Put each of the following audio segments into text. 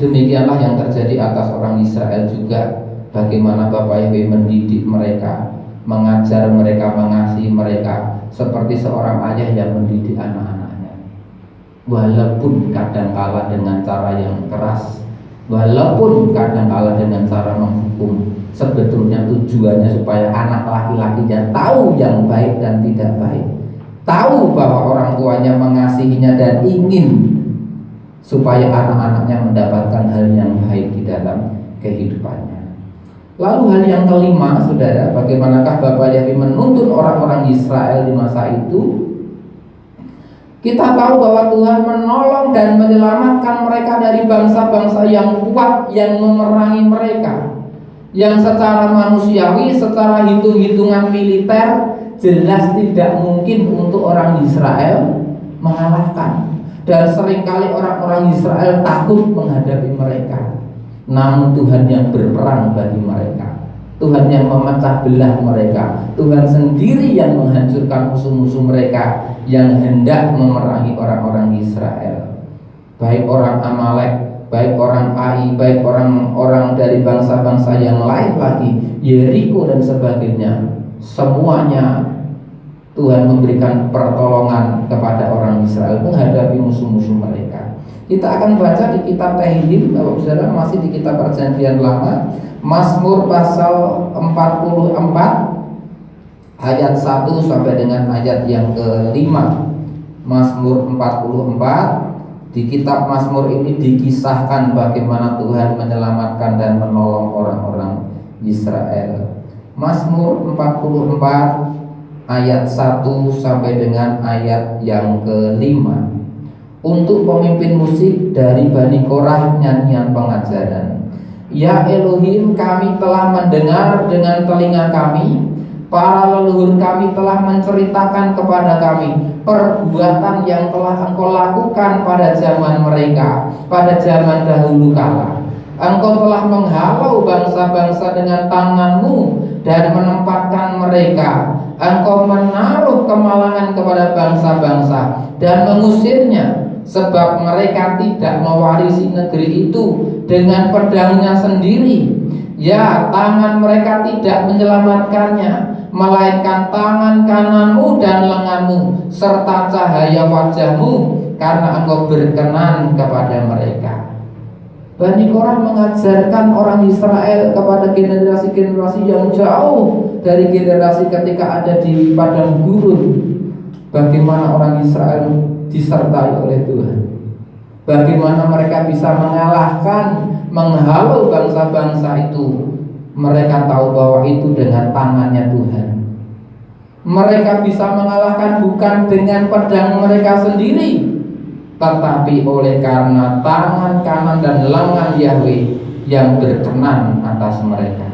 Demikianlah yang terjadi atas orang Israel juga, bagaimana Bapak Yahweh mendidik mereka, mengajar mereka, mengasihi mereka, seperti seorang ayah yang mendidik anak-anaknya. Walaupun kadangkala dengan cara yang keras, walaupun kadangkala dengan cara menghukum, sebetulnya tujuannya supaya anak laki-lakinya tahu yang baik dan tidak baik, tahu bahwa orang tuanya mengasihinya dan ingin supaya anak-anaknya mendapatkan hal yang baik di dalam kehidupannya. Lalu hal yang kelima, saudara, bagaimanakah Bapak Yahweh menuntun orang-orang Israel di masa itu? Kita tahu bahwa Tuhan menolong dan menyelamatkan mereka dari bangsa-bangsa yang kuat yang memerangi mereka, yang secara manusiawi, secara hitung-hitungan militer jelas tidak mungkin untuk orang Israel mengalahkan. Dan seringkali orang-orang Israel takut menghadapi mereka. Namun Tuhan yang berperang bagi mereka, Tuhan yang memecah belah mereka, Tuhan sendiri yang menghancurkan musuh-musuh mereka yang hendak memerangi orang-orang Israel. Baik orang Amalek, baik orang Ai, baik orang-orang dari bangsa-bangsa yang lain lagi, Yeriko dan sebagainya, semuanya Tuhan memberikan pertolongan kepada orang Israel menghadapi musuh-musuh mereka. Kita akan baca di kitab Tehillim, Bapak Saudara, masih di kitab Perjanjian Lama, Mazmur pasal 44 ayat 1 sampai dengan ayat yang ke-5. Mazmur 44, di kitab Mazmur ini dikisahkan bagaimana Tuhan menyelamatkan dan menolong orang-orang Israel. Mazmur 44 ayat 1 sampai dengan ayat yang ke-5. Untuk pemimpin musik dari Bani Korah, nyanyian pengajaran. Ya Elohim, kami telah mendengar dengan telinga kami, para leluhur kami telah menceritakan kepada kami perbuatan yang telah Engkau lakukan pada zaman mereka, pada zaman dahulu kala. Engkau telah menghalau bangsa-bangsa dengan tangan-Mu dan menempatkan mereka. Engkau menaruh kemalangan kepada bangsa-bangsa dan mengusirnya, sebab mereka tidak mewarisi negeri itu dengan pedangnya sendiri. Ya, tangan mereka tidak menyelamatkannya, melainkan tangan kanan-Mu dan lengan-Mu serta cahaya wajah-Mu, karena Engkau berkenan kepada mereka. Bani Korah mengajarkan orang Israel kepada generasi-generasi yang jauh dari generasi ketika ada di padang gurun, bagaimana orang Israel disertai oleh Tuhan, bagaimana mereka bisa mengalahkan, menghalau bangsa-bangsa itu. Mereka tahu bahwa itu dengan tangannya Tuhan. Mereka bisa mengalahkan bukan dengan pedang mereka sendiri, tetapi oleh karena tangan kanan dan lengan Yahweh yang berkenan atas mereka.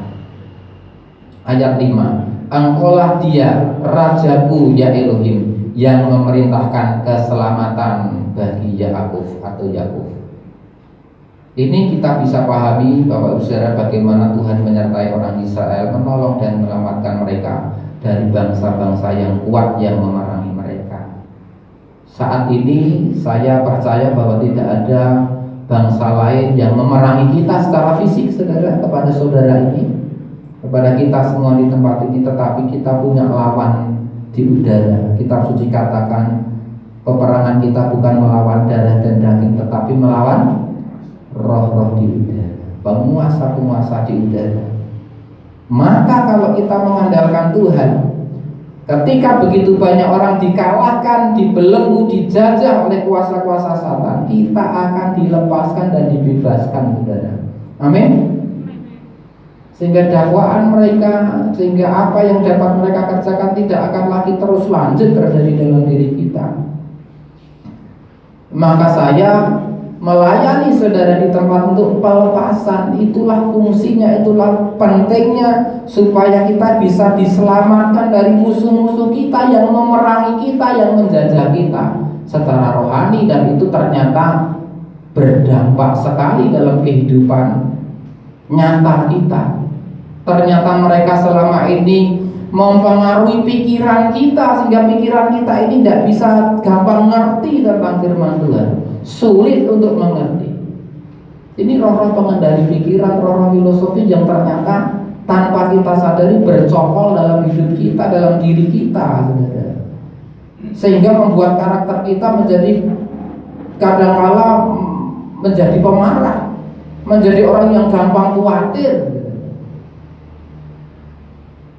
Ayat 5, Engkaulah Dia, Rajaku, ya Elohim, yang memerintahkan keselamatan bagi Yakub atau Yakub. Ini kita bisa pahami Bapak Saudara, bagaimana Tuhan menyertai orang Israel, menolong dan menyelamatkan mereka dari bangsa-bangsa yang kuat yang memerangi mereka. Saat ini saya percaya bahwa tidak ada bangsa lain yang memerangi kita secara fisik, saudara, kepada saudara ini, kepada kita semua di tempat ini. Tetapi kita punya lawan di udara. Kitab suci katakan peperangan kita bukan melawan darah dan daging, tetapi melawan roh-roh di udara, penguasa-penguasa di udara. Maka kalau kita mengandalkan Tuhan, ketika begitu banyak orang dikalahkan, dibelenggu, dijajah oleh kuasa-kuasa Satan, kita akan dilepaskan dan dibebaskan, saudara. Amin. Sehingga dakwaan mereka, sehingga apa yang dapat mereka kerjakan tidak akan lagi terus lanjut terjadi dalam diri kita. Maka saya melayani saudara di tempat untuk pelepasan. Itulah fungsinya, itulah pentingnya, supaya kita bisa diselamatkan dari musuh-musuh kita yang memerangi kita, yang menjajah kita secara rohani. Dan itu ternyata berdampak sekali dalam kehidupan nyata kita. Ternyata mereka selama ini mempengaruhi pikiran kita, sehingga pikiran kita ini tidak bisa gampang ngerti tentang firman Tuhan, sulit untuk mengerti. Ini roh-roh pengendali pikiran, roh-roh filosofi yang ternyata tanpa kita sadari bercokol dalam hidup kita, dalam diri kita, saudara. Sehingga membuat karakter kita menjadi kadangkala menjadi pemarah, menjadi orang yang gampang khawatir.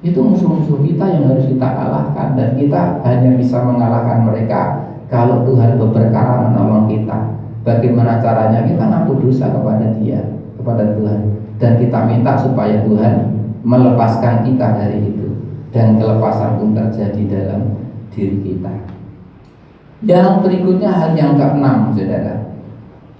Itu musuh-musuh kita yang harus kita kalahkan, dan kita hanya bisa mengalahkan mereka kalau Tuhan berperkara menolong kita. Bagaimana caranya? Kita ngaku dosa kepada Dia, kepada Tuhan, dan kita minta supaya Tuhan melepaskan kita dari itu, dan kelepasan pun terjadi dalam diri kita. Yang berikutnya, hal yang keenam, saudara.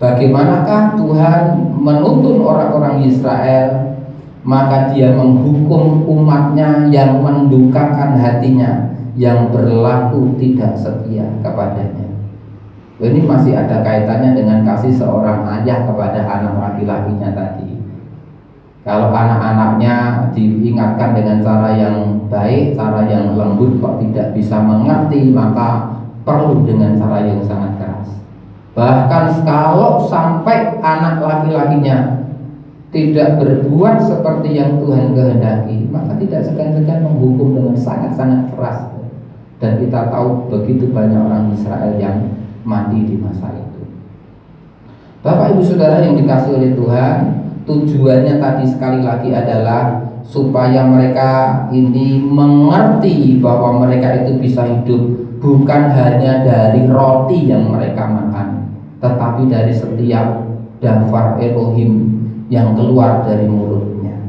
Bagaimanakah Tuhan menuntun orang-orang Israel? Maka Dia menghukum umatnya yang mendukakan hatinya, yang berlaku tidak setia kepadanya. Ini masih ada kaitannya dengan kasih seorang ayah kepada anak laki-lakinya tadi. Kalau anak-anaknya diingatkan dengan cara yang baik, cara yang lembut, kok tidak bisa mengerti, maka perlu dengan cara yang sangat keras. Bahkan kalau sampai anak laki-lakinya tidak berbuat seperti yang Tuhan kehendaki, maka tidak segan-segan menghukum dengan sangat-sangat keras. Dan kita tahu begitu banyak orang Israel yang mati di masa itu. Bapak Ibu Saudara yang dikasihi oleh Tuhan, tujuannya tadi sekali lagi adalah supaya mereka ini mengerti bahwa mereka itu bisa hidup bukan hanya dari roti yang mereka makan, tetapi dari setiap dafar Elohim yang keluar dari mulutnya.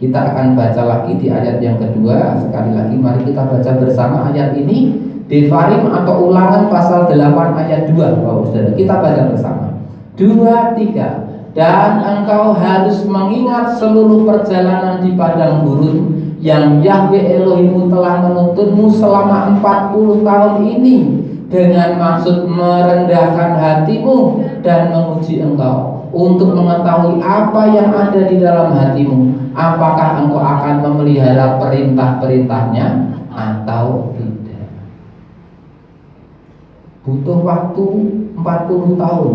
Kita akan baca lagi di ayat yang kedua. Sekali lagi mari kita baca bersama ayat ini, Devarim atau Ulangan pasal 8 ayat 2. Bapak Saudara, kita baca bersama. 2, 3. Dan engkau harus mengingat seluruh perjalanan di padang gurun yang Yahweh Elohimmu telah menuntunmu selama 40 tahun ini, dengan maksud merendahkan hatimu dan menguji engkau, untuk mengetahui apa yang ada di dalam hatimu, apakah engkau akan memelihara perintah-perintahnya atau tidak. Butuh waktu 40 tahun.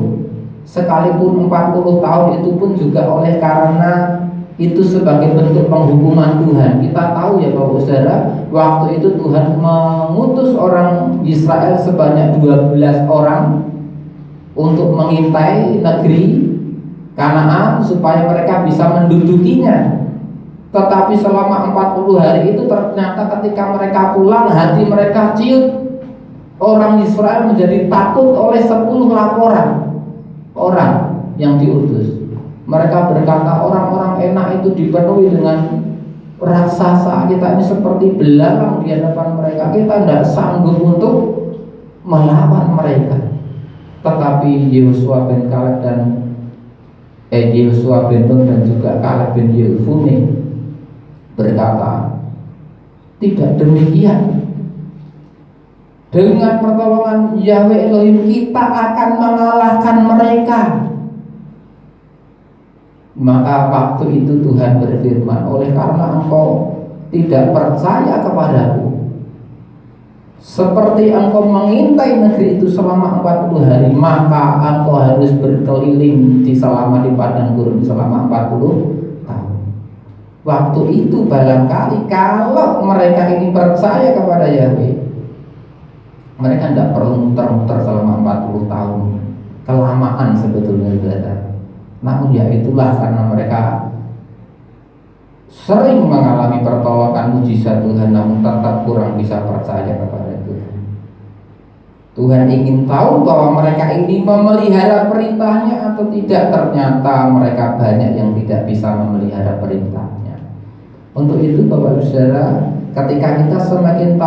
Sekalipun 40 tahun itu pun juga oleh karena itu sebagai bentuk penghukuman Tuhan. Kita tahu ya Bapak Saudara, waktu itu Tuhan mengutus orang Israel sebanyak 12 orang untuk mengintai negeri Kanaan supaya mereka bisa mendudukinya. Tetapi selama 40 hari itu ternyata ketika mereka pulang, hati mereka ciut. Orang Israel menjadi takut oleh 10 laporan orang yang diutus. Mereka berkata, orang-orang enak itu dipenuhi dengan raksasa, kita ini seperti belalang di hadapan mereka, kita tidak sanggup untuk melawan mereka. Tetapi Yosua bin Kaleb dan Yosua bin Nun dan juga Kaleb bin Yefune berkata, tidak demikian. Dengan pertolongan Yahweh Elohim kita akan mengalahkan mereka. Maka waktu itu Tuhan berfirman, oleh karena engkau tidak percaya kepadaku, seperti engkau mengintai negeri itu selama 40 hari, maka engkau harus berkeliling di padang gurun selama 40 tahun. Waktu itu barangkali kalau mereka ini percaya kepada Yahweh, mereka tidak perlu muter-muter selama 40 tahun. Kelamaan sebetulnya, saudara. Namun ya itulah, karena mereka sering mengalami pertolongan mujizat Tuhan, namun tetap kurang bisa percaya kepada Tuhan. Tuhan ingin tahu bahwa mereka ini memelihara perintahnya atau tidak. Ternyata mereka banyak yang tidak bisa memelihara perintahnya. Untuk itu Bapak Saudara, ketika kita semakin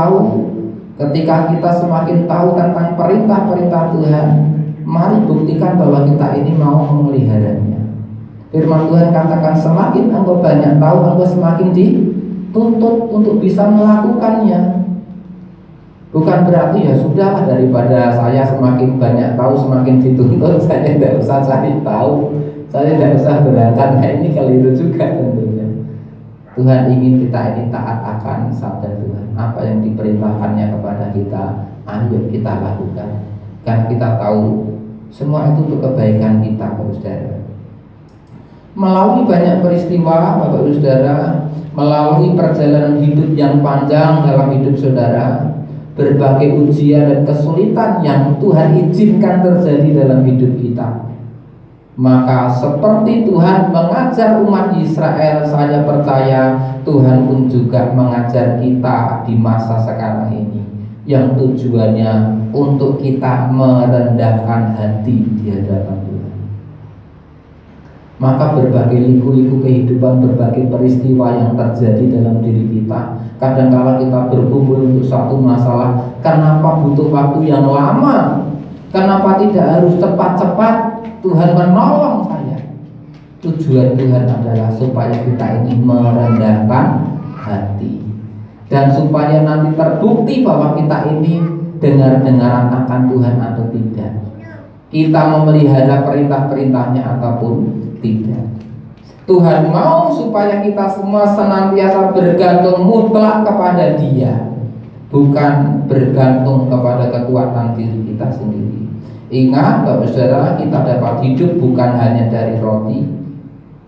tahu tentang perintah-perintah Tuhan, mari buktikan bahwa kita ini mau memeliharanya. Firman Tuhan katakan, semakin engkau banyak tahu, engkau semakin dituntut untuk bisa melakukannya. Bukan berarti ya sudahlah, daripada saya semakin banyak tahu semakin dituntut, saya tidak usah cari tahu, saya tidak usah berangkat. Nah, ini keliru juga tentunya. Tuhan ingin kita ini taat akan sabda Tuhan. Apa yang diperintahkannya kepada kita, ayo kita lakukan. Karena kita tahu semua itu untuk kebaikan kita, saudara. Melalui banyak peristiwa Bapak Ibu Saudara, melalui perjalanan hidup yang panjang dalam hidup saudara, berbagai ujian dan kesulitan yang Tuhan izinkan terjadi dalam hidup kita, maka seperti Tuhan mengajar umat Israel, saya percaya Tuhan pun juga mengajar kita di masa sekarang ini, yang tujuannya untuk kita merendahkan hati di hadapan Tuhan. Maka berbagai liku-liku kehidupan, berbagai peristiwa yang terjadi dalam diri kita, kadang-kala kita berkumpul untuk satu masalah, kenapa butuh waktu yang lama? Kenapa tidak harus cepat-cepat? Tuhan menolong saya. Tujuan Tuhan adalah supaya kita ini merendahkan hati, dan supaya nanti terbukti bahwa kita ini dengar-dengaran akan Tuhan atau tidak, kita memelihara perintah-perintahnya ataupun tidak. Tuhan mau supaya kita semua senantiasa bergantung mutlak kepada Dia, bukan bergantung kepada kekuatan diri kita sendiri. Ingat Bapak Saudara, kita dapat hidup bukan hanya dari roti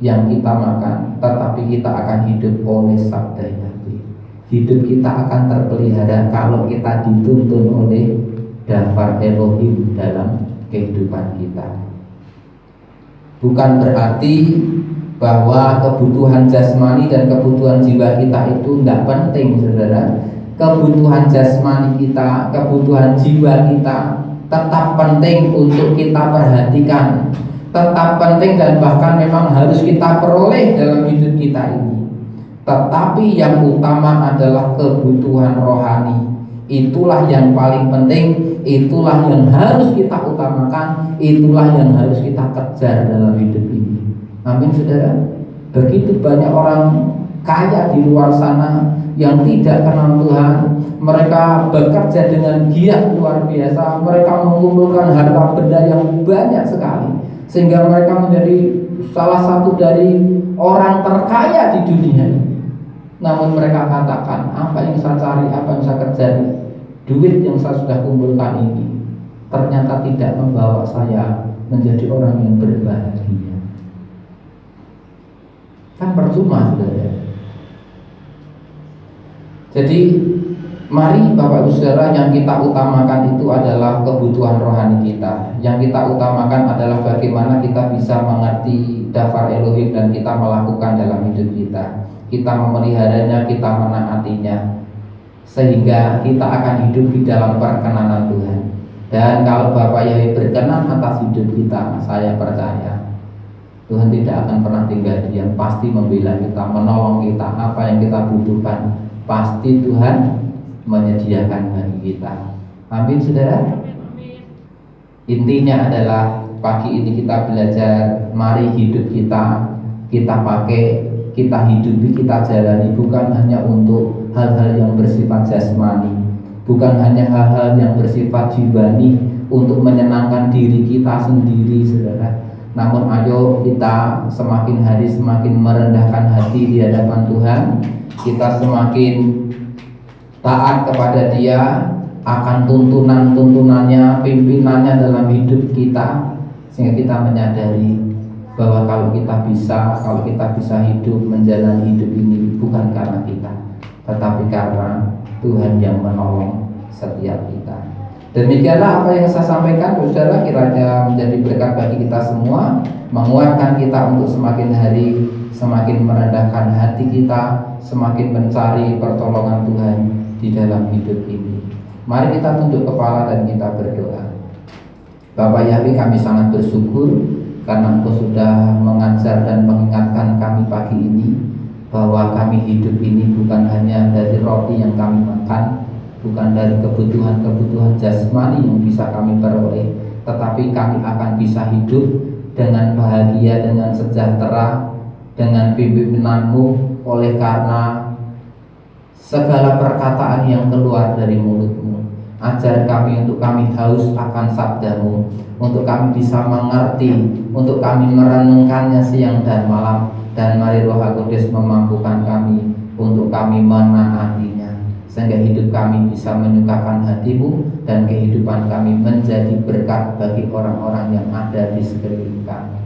yang kita makan, tetapi kita akan hidup oleh sabda Yahweh. Hidup kita akan terpelihara kalau kita dituntun oleh dafar Elohim dalam kehidupan kita. Bukan berarti bahwa kebutuhan jasmani dan kebutuhan jiwa kita itu tidak penting, saudara. Kebutuhan jasmani kita, kebutuhan jiwa kita tetap penting untuk kita perhatikan, tetap penting dan bahkan memang harus kita peroleh dalam hidup kita ini. Tetapi yang utama adalah kebutuhan rohani. Itulah yang paling penting, itulah yang harus kita utamakan, itulah yang harus kita kejar dalam hidup ini. Amin saudara. Begitu banyak orang kaya di luar sana yang tidak kenal Tuhan. Mereka bekerja dengan giat luar biasa, mereka mengumpulkan harta benda yang banyak sekali, sehingga mereka menjadi salah satu dari orang terkaya di dunia ini. Namun mereka katakan, apa yang saya cari, apa yang saya kejar, duit yang saya sudah kumpulkan ini ternyata tidak membawa saya menjadi orang yang berbahagia. Kan percuma, saudara. Jadi mari Bapak Ibu Saudara, yang kita utamakan itu adalah kebutuhan rohani kita. Yang kita utamakan adalah bagaimana kita bisa mengerti dafar Elohim dan kita melakukan dalam hidup kita. Kita memeliharanya, kita menaatinya, sehingga kita akan hidup di dalam perkenanan Tuhan. Dan kalau Bapak Yahweh berkenan atas hidup kita, saya percaya Tuhan tidak akan pernah tinggal diam, pasti membela kita, menolong kita, apa yang kita butuhkan pasti Tuhan menyediakan bagi kita. Amin saudara. Intinya adalah pagi ini kita belajar, mari hidup kita pakai, kita hidupi, kita jalani, bukan hanya untuk hal-hal yang bersifat jasmani, bukan hanya hal-hal yang bersifat jiwani untuk menyenangkan diri kita sendiri, saudara. Namun ayo kita semakin hari semakin merendahkan hati di hadapan Tuhan, kita semakin taat kepada Dia akan tuntunan-tuntunannya, pimpinannya dalam hidup kita, sehingga kita menyadari bahwa kalau kita bisa hidup, menjalani hidup ini bukan karena kita, tetapi karena Tuhan yang menolong setiap kita. Demikianlah apa yang saya sampaikan, saudara, kiranya menjadi berkat bagi kita semua, menguatkan kita untuk semakin hari semakin merendahkan hati kita, semakin mencari pertolongan Tuhan di dalam hidup ini. Mari kita tunduk kepala dan kita berdoa. Bapak Yahweh, kami sangat bersyukur karena Engkau sudah mengajar dan mengingatkan kami pagi ini bahwa kami hidup ini bukan hanya dari roti yang kami makan, bukan dari kebutuhan-kebutuhan jasmani yang bisa kami peroleh, tetapi kami akan bisa hidup dengan bahagia, dengan sejahtera, dengan pimpinanmu, oleh karena segala perkataan yang keluar dari mulutmu. Ajar kami untuk kami haus akan sabdamu, untuk kami bisa mengerti, untuk kami merenungkannya siang dan malam. Dan mari Roh Kudus memampukan kami untuk kami menaatinya, sehingga hidup kami bisa menyukakan hatimu dan kehidupan kami menjadi berkat bagi orang-orang yang ada di sekeliling kami.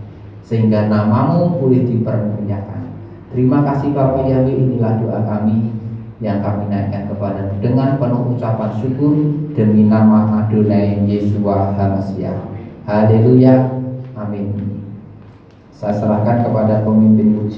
sehingga namamu boleh dipermuliakan. Terima kasih Bapak Yahweh, inilah doa kami yang kami naikkan kepadamu dengan penuh ucapan syukur demi nama Adonai Yeshua HaMasiah. Haleluya, amin. Saya serahkan kepada pemimpin pujian.